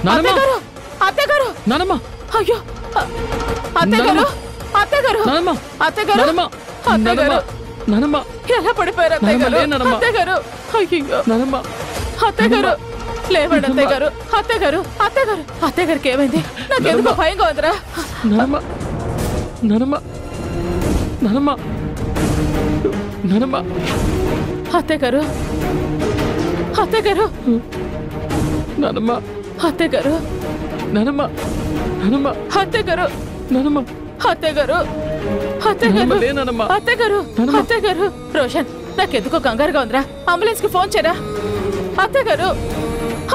అత్తగారు అత్తగారు నానమ్మ అయ్యో అత్తగారు అత్తగారు నానమ్మ అత్తగారు నానమ్మ నానమ్మ ఎలా పడిపోయారు అత్తగారు అయ్యో నానమ్మ అత్తగారు లేవండి అత్తగారు అత్తగారు అత్తగారు అత్తగారికి ఏమైంది నాకు ఎందుకో భయంగా ఉందిరా నానమ్మ నానమ్మ నానమ్మ నానమ్మ అత్తగారు అత్తగారు నానమ్మ అత్తగారు నానమ్మ నానమ్మ అత్తగారు నానమ్మ అత్తగారు అత్తగారు నానమ్మ అత్తగారు అత్తగారు రోషన్ నాకెందుకో కంగారుగా ఉందిరా అంబులెన్స్ కి ఫోన్ చేయరా అత్తగారు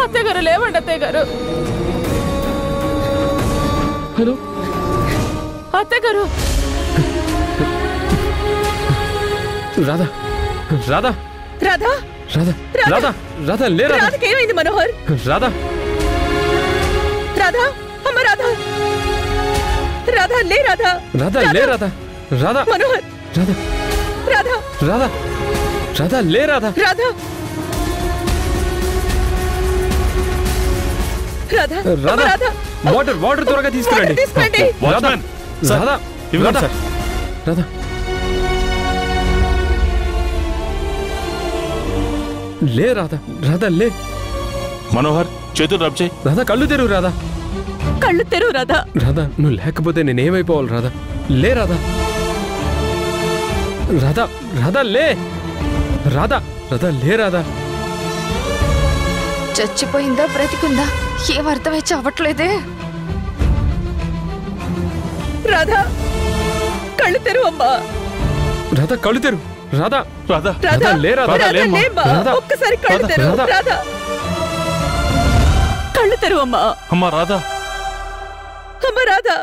అత్తగారు లేవండి అత్తగారు హలో అత్తగారు రాధా రాధా రాధా రాధా రాధా రాధా లే రాధా రాధకేమైంది మనోహర్ రాధా రాధా అమ్మ రాధా రాధా లే రాధా రాధా లే రాధా రాధా మనోహర్ రాధా రాధా రాధా రాధా లే రాధా రాధా రాధా రాధా రాధా వాటర్ వాటర్ త్వరగా తీసుకురండి తీసుకురండి రాధా రాధా ఇవ్వండి సార్. రాధా లే రాధా రాధా లే మనోహర్ చేతులు రబ్ చేయి. రాధా కళ్ళు తెరువు రాధా కళ్ళు తెరువు రాధా రాధా నువ్వు లేకపోతే నేనేమైపోవాలి రాధా లే రాధా రాధా రాధా లే రాధా రాధా లే రాధా చచ్చిపోయిందా బ్రతికుందా ఏం అర్థమై చావట్లేదే రాధా కళ్ళు తెరువు అమ్మా రాధా కళ్ళు తెరు రాధా రాధా రాధా లే రాధా రాధా, లేమ్మా. రాధా ఒక్కసారి కళ్ళు రాధా, తెరువు రాధా. రాధా కళ్ళు తెరువు అమ్మా అమ్మా రాధా అమ్మ రాధా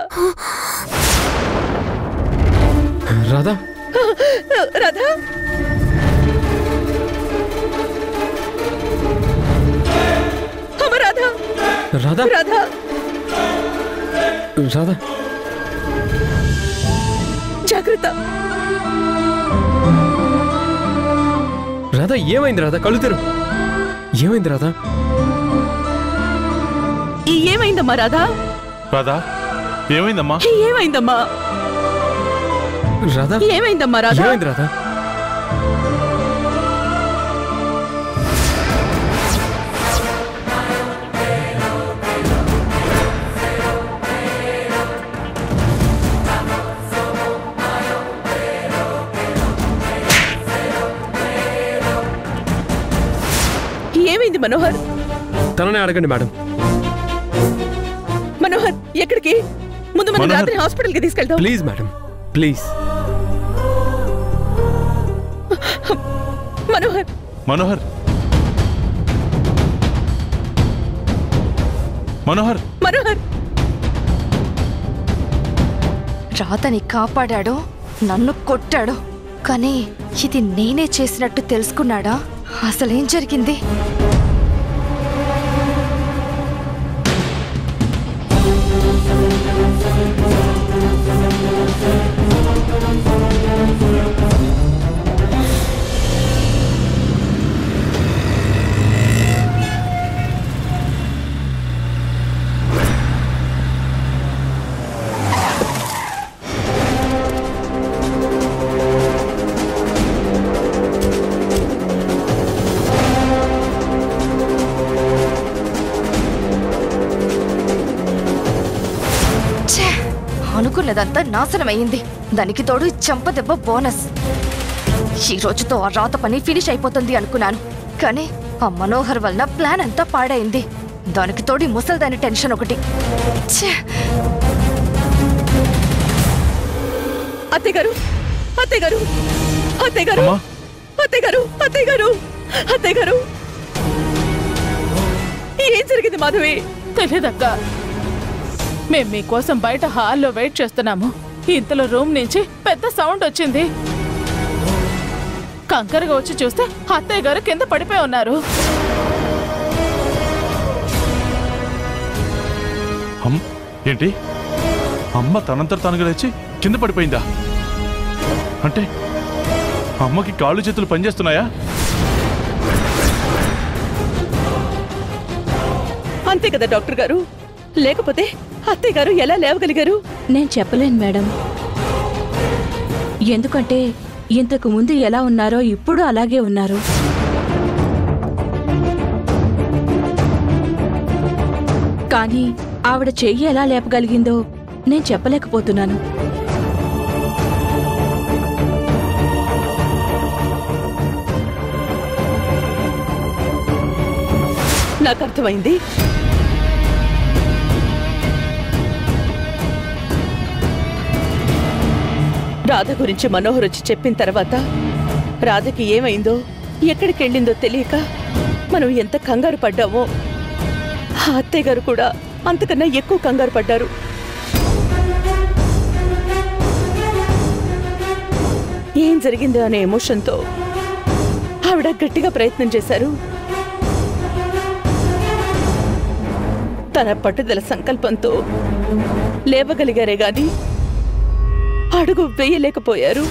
రాధా రాధా అమ్మ రాధా రాధా రాధా రాధా జాగ్రత్త రాధా ఏమైంది రాధా కళ్ళు తెరు ఏమైంది రాధా ఏమైందమ్మా రాధా రాధా ఏమైందమ్మా ఏమైందమ్మా రాధా ఏమైందమ్మా రాధా ఏమైంది రాధా ఏమైంది మనోహర్ తననే అడగండి మేడం మనోహర్ ఎక్కడికి ముందు మనం మనోహర్. రాత్రి హాస్పిటల్ కి తీసుకెళ్తాం please madam please Manohar Manohar Manohar Manohar రాధని కాపాడాడు నన్ను కొట్టాడు కానీ ఇది నేనే చేసినట్టు తెలుసుకున్నాడా అసలేం జరిగింది అనుకున్నదంతా నాశనమైంది దానికి తోడు చెంపదెబ్బ బోనస్ ఈ రోజుతో ఆ రాత పని ఫినిష్ అయిపోతుంది అనుకున్నాను కానీ ఆ మనోహర్ వలన ప్లాన్ అంతా పాడైంది దానికి తోడు ముసల్దాని టెన్షన్ ఒకటి అత్తయ్య గారు అత్తయ్య గారు అత్తయ్య గారు అమ్మా. అత్తయ్య గారు అత్తయ్య గారు అత్తయ్య గారు ఏం జరిగింది మాధవి తెలియదక్క మేము మీకోసం బయట హాల్లో వెయిట్ చేస్తున్నాము ఇంతలో రూమ్ నుంచి పెద్ద సౌండ్ వచ్చింది కంకరగా వచ్చి చూస్తే అత్తయ్య గారు కింద పడిపోయి ఉన్నారు ఏంటి అమ్మ తనంతట తనగా లేచి కింద పడిపోయిందా అంటే అమ్మకి కాళ్ళు చేతులు పనిచేస్తున్నాయా అంతే కదా డాక్టర్ గారు? లేకపోతే అత్తయ్య గారు ఎలా లేవగలిగారు? నేను చెప్పలేను మేడం. ఎందుకంటే ఇంతకు ముందు ఎలా ఉన్నారో ఇప్పుడు అలాగే ఉన్నారు. కానీ ఆవిడ చెయ్యి ఎలా లేపగలిగిందో నేను చెప్పలేకపోతున్నాను. నాకు అర్థమైంది. రాధ గురించి మనోహర్ వచ్చి చెప్పిన తర్వాత రాధకి ఏమైందో, ఎక్కడికి వెళ్ళిందో తెలియక మనం ఎంత కంగారు పడ్డామో, ఆ అత్తయ్య గారు కూడా అంతకన్నా ఎక్కువ కంగారు పడ్డారు. ఏం జరిగిందో అనే ఎమోషన్తో ఆవిడ గట్టిగా ప్రయత్నం చేశారు. తన పట్టుదల సంకల్పంతో లేవగలిగారే గాని అడుగు వేయలేకపోయారు.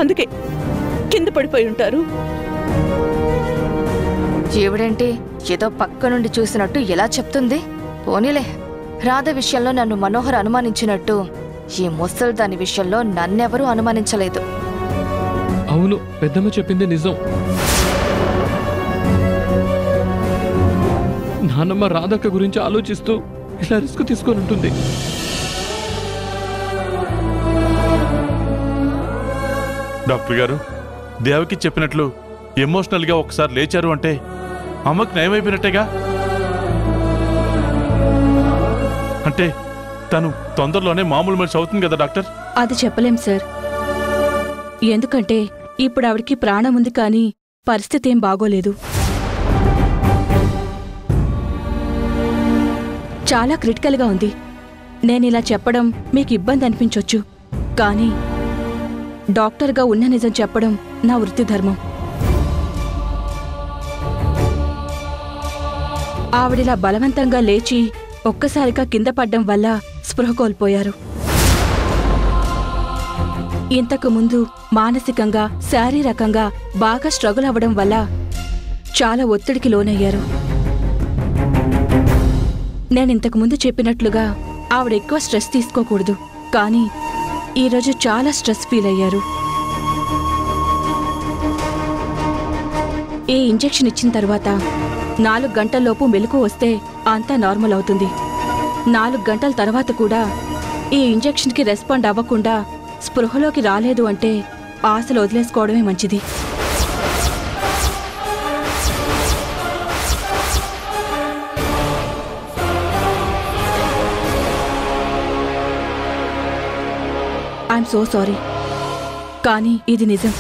అందుకే కింద పడిపోయి ఉంటారు. ఈవిడేంటి ఏదో పక్క నుండి చూసినట్టు ఎలా చెప్తుంది? పోనీలే, రాధ విషయంలో నన్ను మనోహర్ అనుమానించినట్టు ఈ ముసలి దాని విషయంలో నన్నెవరూ అనుమానించలేదు. అవును, పెద్దమ్మ చెప్పింది నిజం. నాన్నమ్మ రాధక్క గురించి ఆలోచిస్తూ ఇలా రిస్క్ తీసుకొని ఉంటుంది. డాక్టర్ గారు, దేవకి చెప్పినట్లు ఎమోషనల్ గా ఒకసారి లేచారు అంటే అమ్మకు నయమైపోయినట్టేగా. అంటే తను తొందరలోనే మామూలు మనిషి అవుతుంది కదా డాక్టర్? అది చెప్పలేం సార్. ఎందుకంటే ఇప్పుడు ఆవిడికి ప్రాణం ఉంది, కానీ పరిస్థితి ఏం బాగోలేదు. చాలా క్రిటికల్గా ఉంది. నేనిలా చెప్పడం మీకు ఇబ్బంది అనిపించొచ్చు, కానీ డాక్టర్గా ఉన్న నిజం చెప్పడం నా వృత్తి ధర్మం. ఆవిడిలా బలవంతంగా లేచి ఒక్కసారిగా కింద పడ్డం వల్ల స్పృహ కోల్పోయారు. ఇంతకు ముందు మానసికంగా, శారీరకంగా బాగా స్ట్రగుల్ అవ్వడం వల్ల చాలా ఒత్తిడికి లోనయ్యారు. నేనింతకు ముందు చెప్పినట్లుగా ఆవిడ ఎక్కువ స్ట్రెస్ తీసుకోకూడదు, కానీ ఈరోజు చాలా స్ట్రెస్ ఫీల్ అయ్యారు. ఈ ఇంజెక్షన్ ఇచ్చిన తర్వాత 4 గంటల్లోపు మెలకు వస్తే అంతా నార్మల్ అవుతుంది. 4 గంటల తర్వాత కూడా ఈ ఇంజెక్షన్కి రెస్పాండ్ అవ్వకుండా స్పృహలోకి రాలేదు అంటే ఆశలు వదిలేసుకోవడమే మంచిది. ఐఎమ్ సో సారీ, కానీ ఇది నిజం.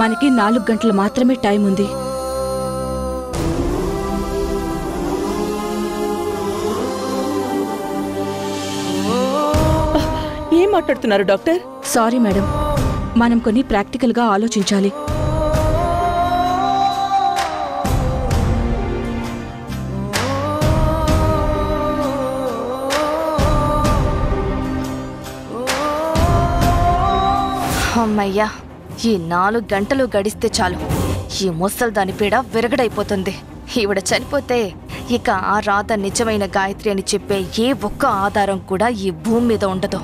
మనకి 4 గంటలు మాత్రమే టైం ఉంది. ఏం మాట్లాడుతున్నారు డాక్టర్? సారీ మేడం, మనం కొన్ని ప్రాక్టికల్గా ఆలోచించాలి. అమ్మయ్యా, ఈ 4 గంటలు గడిస్తే చాలు, ఈ ముసలి దాని పీడ విరగడైపోతుంది. ఈవిడ చనిపోతే ఇక ఆ రాధ నిజమైన గాయత్రి అని చెప్పే ఏ ఒక్క ఆధారం కూడా ఈ భూమి మీద ఉండదు.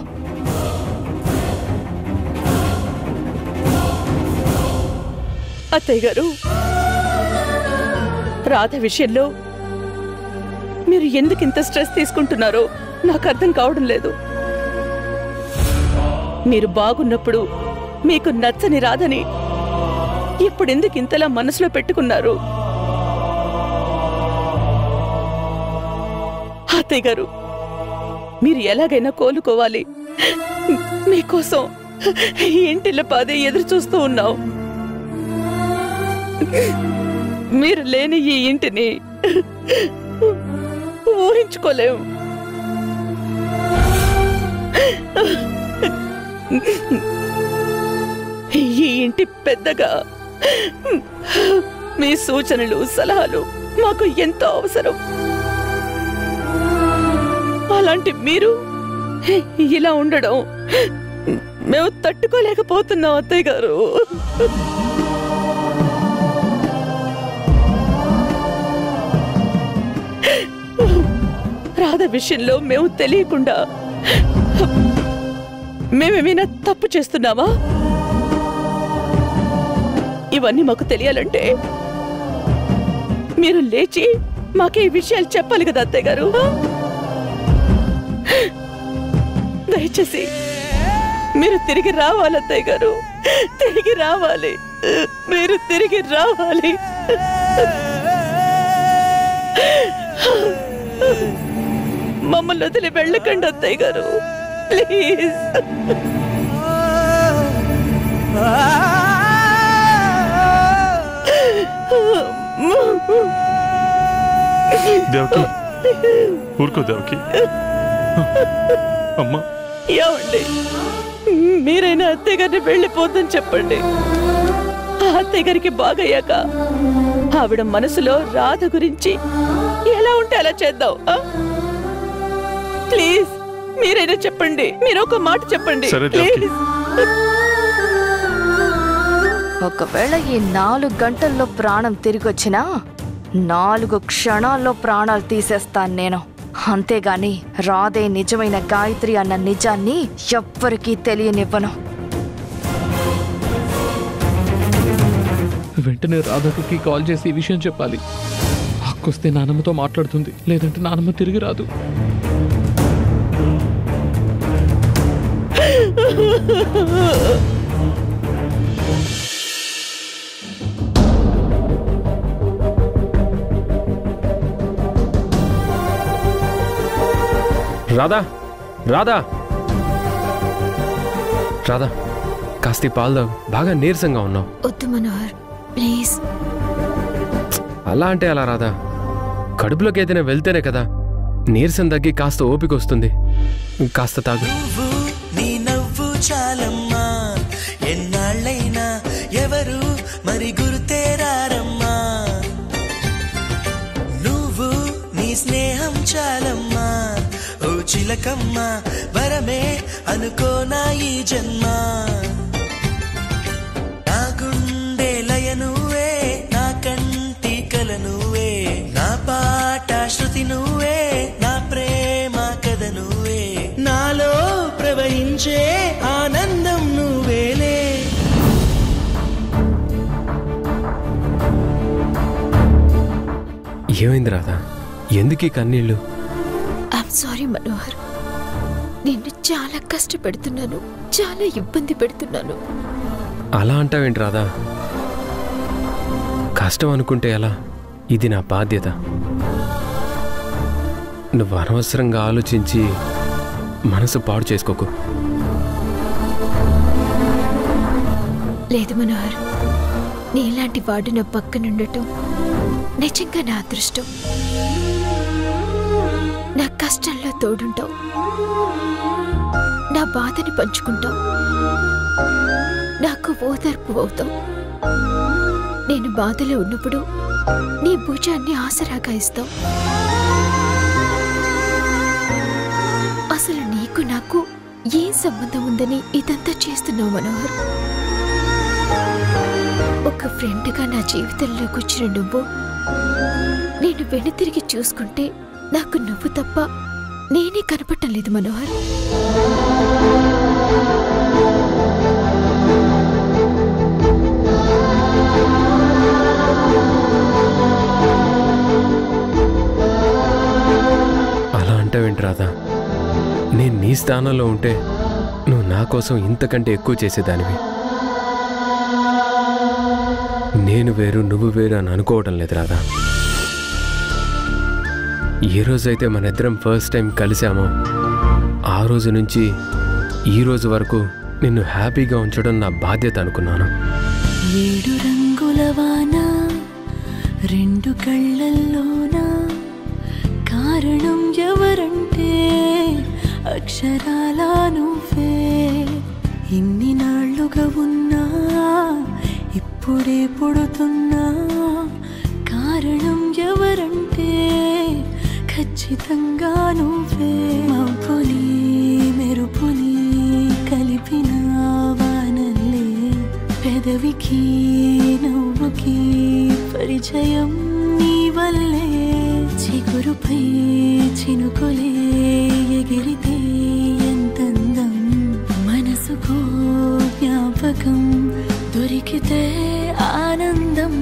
అత్తయ్య గారు, రాధ విషయంలో మీరు ఎందుకింత స్ట్రెస్ తీసుకుంటున్నారో నాకు అర్థం కావడం లేదు. మీరు బాగున్నప్పుడు మీకు నచ్చని రాధని ఇప్పుడెందుకు ఇంతలా మనసులో పెట్టుకున్నారు? అత్తయ్య గారు, మీరు ఎలాగైనా కోలుకోవాలి. మీకోసం ఇంటిలో పాదే ఎదురు చూస్తూ ఉన్నావు. మీరు లేని ఈ ఇంటిని ఊహించుకోలేము. ఈ ఇంటి పెద్దగా మీ సూచనలు, సలహాలు మాకు ఎంతో అవసరం. అలాంటి మీరు ఇలా ఉండడం మేము తట్టుకోలేకపోతున్నాం అత్తయ్య గారు. రాధ విషయంలో మేము తెలియకుండా మేమేమైనా తప్పు చేస్తున్నామా? ఇవన్నీ మాకు తెలియాలంటే మీరు లేచి మాకు ఈ విషయాలు చెప్పాలి కదా అత్తయ్య గారు. దయచేసి మీరు తిరిగి రావాలి అత్తయ్య గారు, తిరిగి రావాలి, మీరు తిరిగి రావాలి. మమ్మల్ని వదిలి వెళ్ళకండి అత్తయ్య గారు, ప్లీజ్. దేవకి, ఊరుకో దేవకి. అమ్మా, ఏమండి, మీరైనా అత్తయ్య గారిని వెళ్ళిపోద్దని చెప్పండి. అత్తయ్య గారికి బాగయ్యాక ఆవిడ మనసులో రాధ గురించి ఎలా ఉంటే అలా చేద్దాం. ప్లీజ్ మీరైనా చెప్పండి, మీరు ఒక మాట చెప్పండి ప్లీజ్. ఒకవేళ ఈ 4 గంటల్లో ప్రాణం తిరిగొచ్చినా 4 క్షణాల్లో ప్రాణాలు తీసేస్తాను నేను. అంతేగాని రాధే నిజమైన గాయత్రి అన్న నిజాన్ని ఎవ్వరికీ తెలియనివ్వను. వెంటనే రాధకి కాల్ చేసి ఈ విషయం చెప్పాలి. హక్కొస్తే నానమ్మతో మాట్లాడుతుంది, లేదంటే నానమ్మ తిరిగి రాదు. రాధా, రాధా, రాధా, కాస్త పాలు తాగు. బాగా నీరసంగా ఉన్నావు. వద్దు మనోహర్, ప్లీజ్. అలా అంటే అలా రాధా, కడుపులోకి ఏదైనా వెళ్తేనే కదా నీరసం తగ్గి కాస్త ఓపిక వస్తుంది. కాస్త తాగు. నీ నవ్వు చాలమ్మా, ఎన్నాళ్ళైనా ఎవరు మరి గుర్తేరారమ్మా. నువ్వు నీ స్నేహం చాలమ్మా, ఓ చిలకమ్మ, వరమే అనుకోనా ఈ జన్మ. నా గుండె లయ నువ్వే, నా కంటి కల నువ్వే, నా పాట శృతి నువ్వే, నా ప్రేమ కథ నువ్వే, నాలో ప్రవహించే ఆనందం నువ్వేలే. ఏమైంది రాధా, ఎందుకీ కన్నీళ్ళు? ఐఎమ్ సారీ మనోహర్, నిన్ను చాలా కష్టపెడుతున్నాను, చాలా ఇబ్బంది పెడుతున్నాను. అలా అంటావేంటి రాధా? కష్టం అనుకుంటే ఎలా? ఇది నా బాధ్యత. నువ్వు అనవసరంగా ఆలోచించి మనసు పాడు చేసుకోకు. లేదు మనోహర్, నీలాంటి వాడు నా పక్కనుండటం నిజంగా నా అదృష్టం. నా కష్టంలో తోడుంటావు, నా బాధని పంచుకుంటావు, నాకు ఓదార్పు అవుతావు. నేను బాధలో ఉన్నప్పుడు నీ భుజాన్ని ఆసరాగా ఇస్తావు. అసలు నీకు నాకు ఏం సంబంధం ఉందని ఇదంతా చేస్తున్నావు మనోహర్? ఒక ఫ్రెండ్గా నా జీవితంలోకి వచ్చిన నువ్వు నేను వెనుతిరిగి చూసుకుంటే నాకు నువ్వు తప్ప నేనే కనపడటం లేదు మనోహర్. అలా అంటావేంటి రాధా? నేను నీ స్థానంలో ఉంటే నువ్వు నా కోసం ఇంతకంటే ఎక్కువ చేసేదానివి. నేను వేరు నువ్వు వేరు అని అనుకోవడం లేదు రాధా. ఏ రోజైతే మన ఇద్దరం ఫస్ట్ టైం కలిసామో ఆ రోజు నుంచి ఈ రోజు వరకు నిన్ను హ్యాపీగా ఉంచడం నా బాధ్యత అనుకున్నాను. 7 రంగుల వాన 2 కళ్ళల్లోన, కారణం ఎవరంటే అక్షరాల నువ్వే. ఇన్ని నాళ్ళుగా ఉన్నా ఇప్పుడే పుడుతున్నా, కారణం ఎవరంటే ఖచ్చితంగా నువ్వే. మబ్బుని మెరుపుని కలిపినా పెదవికి నవ్వుకి పరిచయం నీ వల్లే చిగురుపై చినుకులే ఎగిరితే ఎంతందం మనసుకు జ్ఞాపకం దొరికితే ఆనందం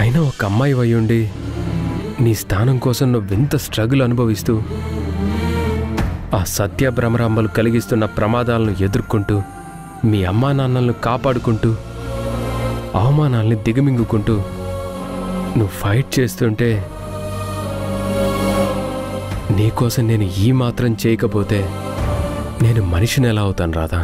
అయినా ఒక అమ్మాయి అయ్యుండి నీ స్థానం కోసం నువ్వెంత స్ట్రగుల్ అనుభవిస్తూ ఆ సత్య భ్రమరాంబలు కలిగిస్తున్న ప్రమాదాలను ఎదుర్కొంటూ మీ అమ్మా నాన్నలను కాపాడుకుంటూ అవమానాల్ని దిగమింగుకుంటూ నువ్వు ఫైట్ చేస్తుంటే నీకోసం నేను ఈ మాత్రం చేయకపోతే నేను మనిషిని ఎలా అవుతాను రాధా?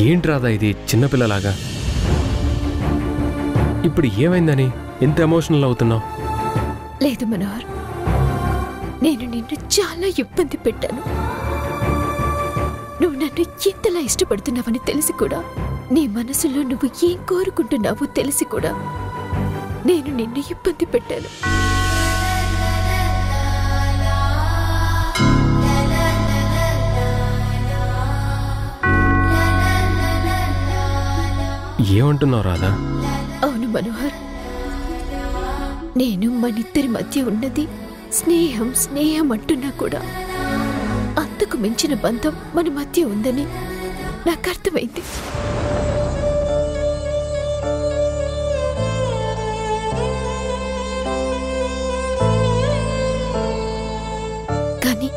ఏంటి రాదా ఇది చిన్నపిల్లలాగా? ఇప్పుడు ఏమైందని ఎంత ఎమోషనల్ అవుతున్నావు? లేదు మనోహర్, నేను నిన్ను చాలా ఇబ్బంది పెట్టాను. నువ్వు నన్ను ఎంతలా ఇష్టపడుతున్నావని తెలిసి కూడా, నీ మనసులో నువ్వు ఏం కోరుకుంటున్నావో తెలిసి కూడా నేను నిన్ను ఇబ్బంది పెట్టాను. ఏమంటున్నావు రాధా? అవును మనోహర్, నేను మనిద్దరి మధ్య ఉన్నది స్నేహం స్నేహం అంటున్నా కూడా అంతకు మించిన బంధం మన మధ్య ఉందని నాకు అర్థమైంది. కానీ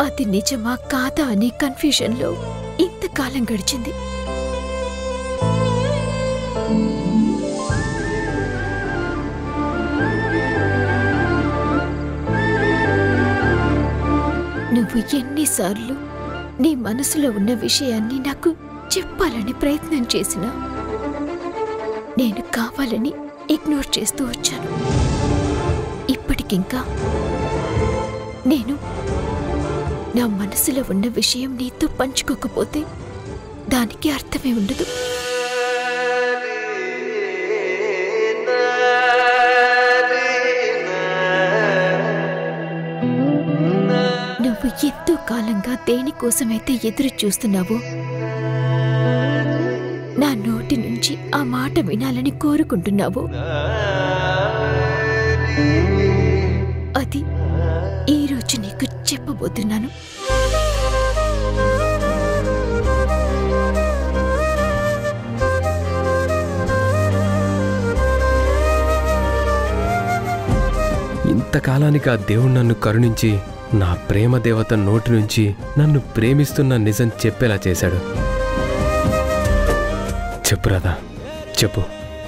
అది నిజమా కాదా అనే కన్ఫ్యూజన్లో ఇంతకాలం గడిచింది. నువ్వు ఎన్నిసార్లు నీ మనసులో ఉన్న విషయాన్ని నాకు చెప్పాలని ప్రయత్నం చేసినా నేను కావాలని ఇగ్నోర్ చేస్తూ వచ్చాను. ఇప్పటికింకా నేను నా మనసులో ఉన్న విషయం నీతో పంచుకోకపోతే దానికి అర్థమే ఉండదు. నువ్వు ఎంతో కాలంగా దేనికోసమైతే ఎదురు చూస్తున్నావో, నా నోటి నుంచి ఆ మాట వినాలని కోరుకుంటున్నావో, అది ఈరోజు నీకు చెప్పబోతున్నాను. ఇంతకాలానికి ఆ దేవుడు నన్ను కరుణించి నా ప్రేమ దేవత నోటి నుంచి నన్ను ప్రేమిస్తున్న నిజం చెప్పేలా చేశాడు. చెప్పు రాధా, చెప్పు,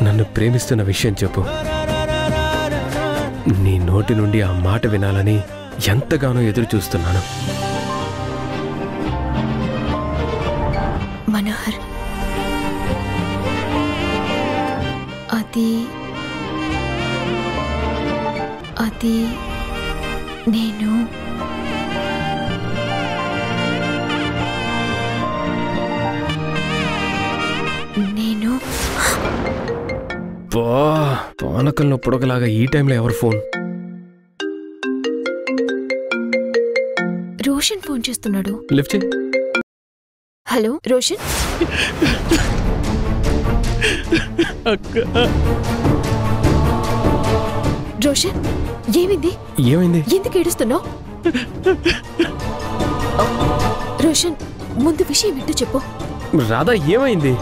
నన్ను ప్రేమిస్తున్న విషయం చెప్పు. నీ నోటి నుండి ఆ మాట వినాలని ఎంతగానో ఎదురు చూస్తున్నాను. మనోహర్, అది నేను పానకంలో పొడగలాగా ఈ టైంలో ఎవరు ఫోన్? రోషన్ ఫోన్ చేస్తున్నాడు. లిఫ్ట్ చేయి. హలో రోషన్. రోషన్, ఏమైంది? ఏమైంది? ఎందుకు ఏడుస్తున్నావు? రోషన్ ముందు విషయం ఏంటో చెప్పు. రాధా ఏమైంది?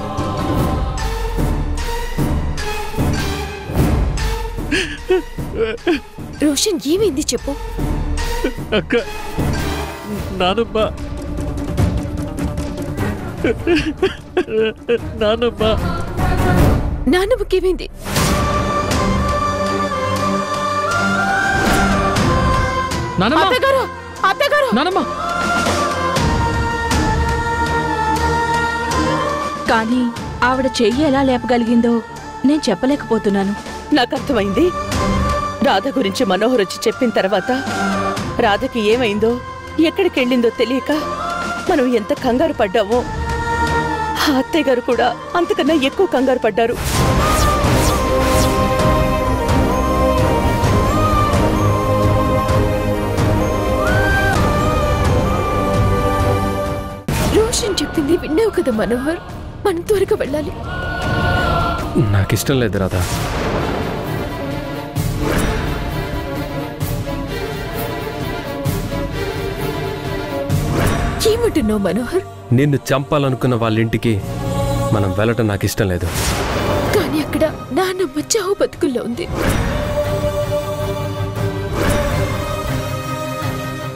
రోషన్ ఏమైంది చెప్పు. అక్క నానమ్మ నానమ్మ నాన్నమ్మకేమైంది? నానమ్మ అత్తగారు అత్తగారు నానమ్మ కానీ ఆవిడ చెయ్యి ఎలా లేపగలిగిందో నేను చెప్పలేకపోతున్నాను. నాకు అర్థమైంది. రాధ గురించి మనోహర్ వచ్చి చెప్పిన తర్వాత రాధకి ఏమైందో ఎక్కడికెళ్ళిందో తెలియక మనం ఎంత కంగారు పడ్డామో ఆ అత్తయ్య గారు కూడా అంతకన్నా ఎక్కువ కంగారు పడ్డారు. రోషన్ చెప్పింది విన్నావు కదా మనోహర్, మనం త్వరగా వెళ్ళాలి. నాకిష్టం లేదు రాధా. ఏమంటున్నావు మనోహర్? నిన్ను చంపాలనుకున్న వాళ్ళ ఇంటికి మనం వెళ్ళటం నాకు ఇష్టం లేదు. కానీ అక్కడ నాన్నమ్మ చావు బతుకుల్లో ఉంది.